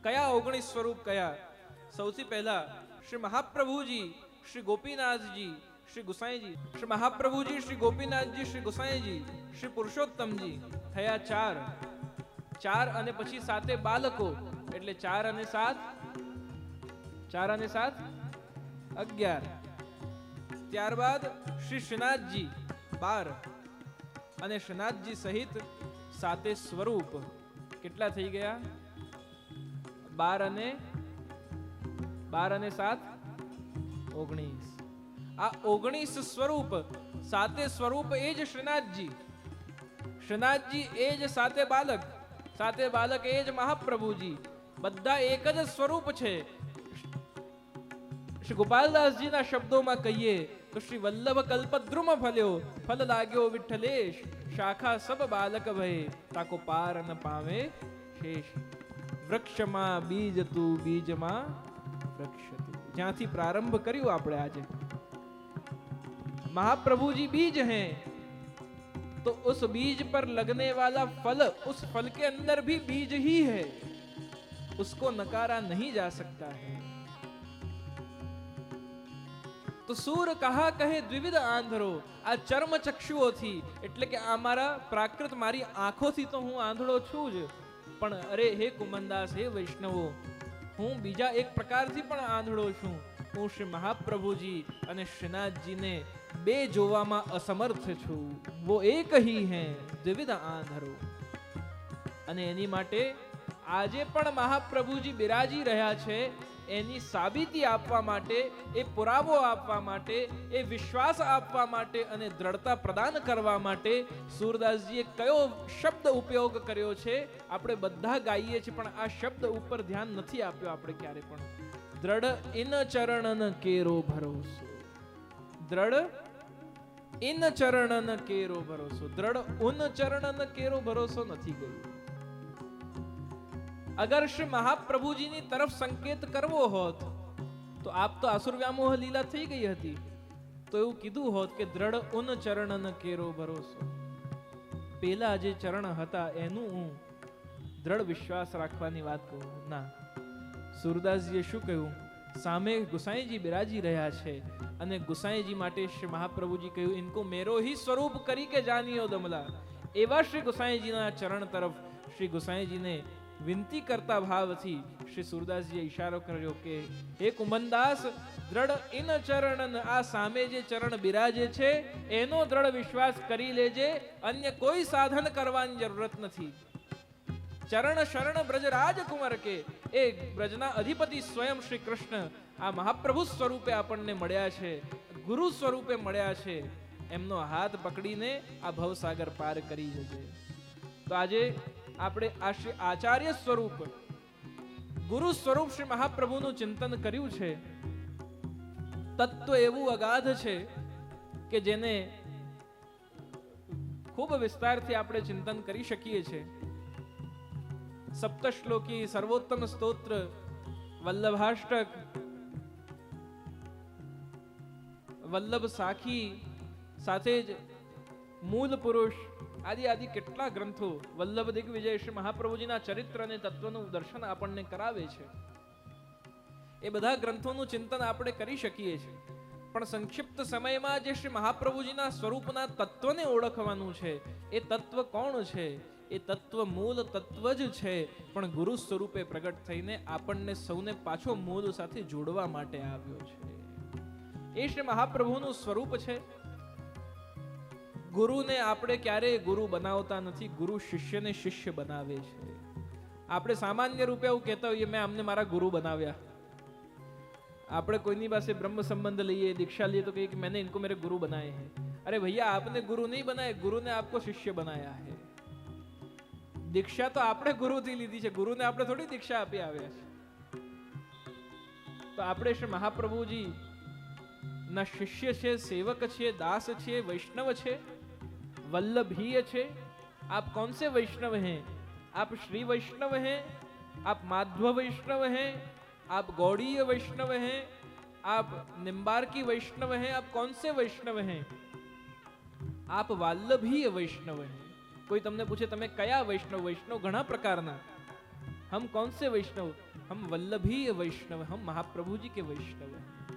કયા 19 સ્વરૂપ કયા? સૌથી પહેલા શ્રી મહાપ્રભુજી, શ્રી ગોપીનાથજી, શ્રી ગુસાઈજી. શ્રી મહાપ્રભુજી, શ્રી ગોપીનાથજી, શ્રી ગુસાઈજી, શ્રી પુરુષોત્તમજી થયા 4. 4 અને પછી 7 બાલકો એટલે 4 અને 7, 4 અને 7 11. ત્યારબાદ શ્રી શ્રીનાથજી 12 અને શ્રીનાથજી સહિત 7 સ્વરૂપ. કેટલા થઈ ગયા? 12 અને 7 19. આ 19 સ્વરૂપ, 7 સ્વરૂપ એ જ શ્રીનાથજી. શ્રીનાથજી એ જ 7 બાલક, 7 બાલક એ જ મહાપ્રભુજી. બધા એક જ સ્વરૂપ છે. શ્રી ગોપાલદાસજીના શબ્દોમાં કહીએ તો શ્રી વલ્લભ કલ્પદ્રુમ ફલ્યો, ફલ લાગ્યો વિઠ્ઠલેશ, શાખા સબ બાલક ભય, તાકો પાર ન પામે શેષ. વૃક્ષમાં બીજ તું, બીજમાં વૃક્ષ તું. જ્યાંથી પ્રારંભ કર્યું આપણે આજે, महाप्रभु जी बीज हैं, तो उस बीज पर लगने वाला फल, उस फल के अंदर भी बीज ही है, उसको नकारा नहीं जा सकता है. તો સૂર કહા કહે દ્વિવિધ આંધળો. આ ચર્મ ચક્ષુઓથી એટલે કે આ મારા પ્રાકૃત, મારી આંખોથી તો હું આંધળો છું જ, પણ અરે હે કુમનદાસ, હે વૈષ્ણવો, હું બીજા એક પ્રકારથી પણ આંધળો છું. હું શ્રી મહાપ્રભુજી અને શ્રીનાથજીને બે જોવામાં અસમર્થ છું. વો એક હી હૈ, દ્વિવિધ આંધળો. અને એની માટે આજે પણ મહાપ્રભુજી બિરાજી રહ્યા છે. એની સાબિતી આપવા માટે, એ પુરાવો આપવા માટે, એ વિશ્વાસ આપવા માટે અને દ્રઢતા પ્રદાન કરવા માટે સૂરદાસજીએ કયો શબ્દ ઉપયોગ કર્યો છે આપણે બધા ગાઈએ છીએ, પણ આ શબ્દ ઉપર ધ્યાન નથી આપ્યો આપણે ક્યારે પણ. દ્રઢ ઇન ચરણન કેરો ભરોસો. દ્રઢ ઇન ચરણન કેરો ભરોસો. દ્રઢ ઉન ચરણન કેરો ભરોસો નથી ગયું. અગર શ્રી મહાપ્રભુજીની તરફ સંકેત કરવો હોત તો આપ તો આસુર વ્યામોહ લીલા થઈ ગઈ હતી, તો એવું કીધું હોત કે દ્રઢ ઉન ચરણન કેરો ભરોસો. પેલા જે ચરણ હતા એનું હું દ્રઢ વિશ્વાસ રાખવાની વાત કહું. ના, સૂરદાસજીએ શું કહ્યું? સામે ગુસાઈજી બિરાજી રહ્યા છે અને ગુસાઈજી માટે શ્રી મહાપ્રભુજી કહ્યું, ઇनको મેરો ही स्वरूप કરી કે જાનિયો દમલા. એવા શ્રી ગુસાઈજીના ચરણ તરફ શ્રી ગુસાઈજીને વિનંતી કરતા ભાવથી શ્રી સૂરદાસજીએ ઈશારો કર્યો કે હે કુંભનદાસ, દ્રઢ ઇન ચરણન, આ સામે જે ચરણ બિરાજે છે એનો દ્રઢ વિશ્વાસ કરી લેજે, અન્ય કોઈ સાધન કરવાની જરૂરત નથી. ચરણ શરણ બ્રજ રાજકુમાર કે, એ બ્રજના અધિપતિ સ્વયં શ્રી કૃષ્ણ આ મહાપ્રભુ સ્વરૂપે આપણને મળ્યા છે, ગુરુ સ્વરૂપે મળ્યા છે. એમનો હાથ પકડીને આ ભવસાગર પાર કરી જજે. તો આજે આપણે આ શ્રી આચાર્ય સ્વરૂપ, ગુરુ સ્વરૂપ શ્રી મહાપ્રભુનું ચિંતન કર્યું છે. તત્વ એવું અગાધ છે કે જેને ખૂબ વિસ્તારથી આપણે ચિંતન કરી શકીએ છીએ. સપ્તશ્લોકી સર્વોત્તમ સ્તોત્ર, વલ્લભાષ્ટક, વલ્લભ સાખી, સાથે જ મૂલ પુરુષ આદિ કેટલા ગ્રંથો, વલ્લભ દિગ્વિજય શ્રી મહાપ્રભુજીના ચરિત્ર અને તત્વનું દર્શન આપણને કરાવે છે. એ બધા ગ્રંથોનું ચિંતન આપણે કરી શકીએ છીએ, પણ સંક્ષિપ્ત સમયમાં જે શ્રી મહાપ્રભુજીના સ્વરૂપના તત્વને ઓળખવાનું છે, એ તત્વ કોણ છે? એ તત્વ મૂળ તત્વ જ છે, પણ ગુરુ સ્વરૂપે પ્રગટ થઈને આપણને સૌને પાછો મૂળ સાથે જોડવા માટે આવ્યો છે. એ શ્રી મહાપ્રભુનું સ્વરૂપ છે. ગુરુને આપણે ક્યારેય ગુરુ બનાવતા નથી, ગુરુ શિષ્યને શિષ્ય બનાવે છે. આપણે સામાન્ય રૂપે એવું કહેતા હોઈએ, મેં અમને મારા ગુરુ બનાવ્યા. આપણે કોઈની પાસે બ્રહ્મ સંબંધ લઈએ, દીક્ષા લઈએ તો કહીએ કે मैंने इनको मेरे गुरु बनाए हैं. अरे भैया, आपने गुरु नहीं बनाए, गुरु ने आपको शिष्य बनाया है. દીક્ષા તો આપણે ગુરુથી લીધી છે, ગુરુને આપણે થોડી દીક્ષા આપી આવ્યા છે. તો આપણે શ્રી મહાપ્રભુજી ના શિષ્ય છે, સેવક છે, દાસ છે, વૈષ્ણવ છે, वल्लभीय छे. आप कौन से वैष्णव हैं? आप श्री वैष्णव हैं, आप माध्व वैष्णव हैं, आप गौड़ीय वैष्णव हैं, आप निम्बार्की वैष्णव हैं, आप कौन से वैष्णव हैं? आप वल्लभीय वैष्णव हैं. कोई तमने पूछे તમે કયા વૈષ્ણવ? વૈષ્ણવ ઘણા પ્રકારના. हम कौन से वैष्णव? हम वल्लभीय वैष्णव, हम महाप्रभु जी के वैष्णव हैं।